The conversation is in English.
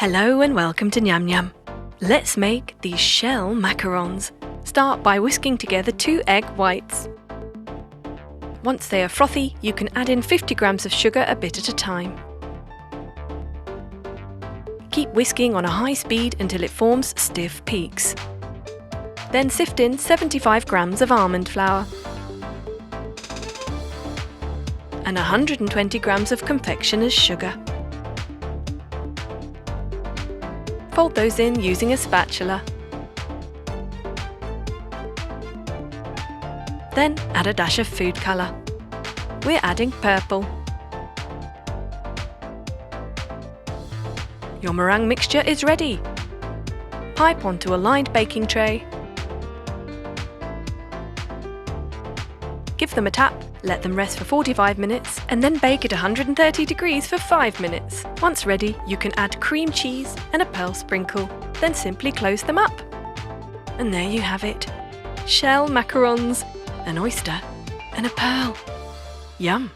Hello and welcome to Nyam Nyam. Let's make these shell macarons. Start by whisking together 2 egg whites. Once they are frothy, you can add in 50 grams of sugar a bit at a time. Keep whisking on a high speed until it forms stiff peaks. Then sift in 75 grams of almond flour and 120 grams of confectioner's sugar. Fold those in using a spatula. Then add a dash of food colour. We're adding purple. Your meringue mixture is ready. Pipe onto a lined baking tray. Give them a tap, let them rest for 45 minutes, and then bake at 130 degrees for 5 minutes. Once ready, you can add cream cheese and a pearl sprinkle, then simply close them up. And there you have it. Shell macarons, an oyster, and a pearl. Yum!